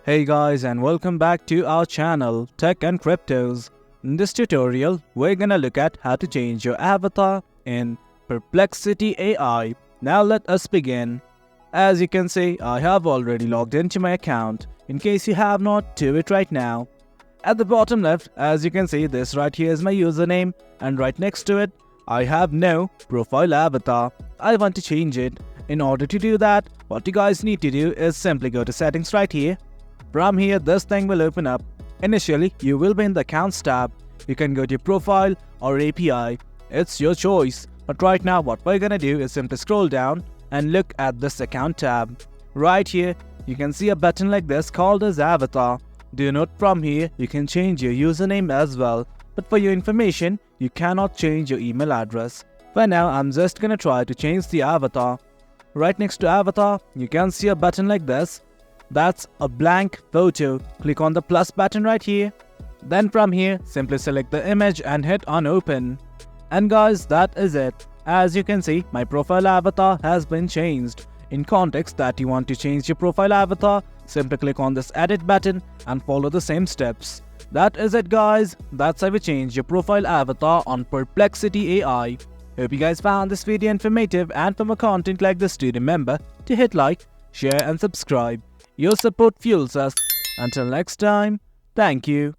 Hey guys, and welcome back to our channel Tech and Cryptos. In this tutorial, we're gonna look at how to change your avatar in Perplexity AI. Now let us begin. As you can see, I have already logged into my account. In case you have not, do it right now. At the bottom left, as you can see, this right here is my username, and right next to it, I have no profile avatar. I want to change it. In order to do that, what you guys need to do is simply go to settings right here. From here, this thing will open up. Initially, you will be in the Accounts tab. You can go to Profile or API. It's your choice. But right now, what we're gonna do is simply scroll down and look at this Account tab. Right here, you can see a button like this called as Avatar. Do note from here, you can change your username as well. But for your information, you cannot change your email address. For now, I'm just gonna try to change the avatar. Right next to Avatar, you can see a button like this. That's a blank photo. Click on the plus button right here. Then from here, simply select the image and hit on open. And guys, that is it. As you can see, my profile avatar has been changed. In context that you want to change your profile avatar, simply click on this edit button and follow the same steps. That is it guys. That's how you change your profile avatar on Perplexity AI. Hope you guys found this video informative, and for more content like this, do remember to hit like, share and subscribe. Your support fuels us. Until next time, thank you.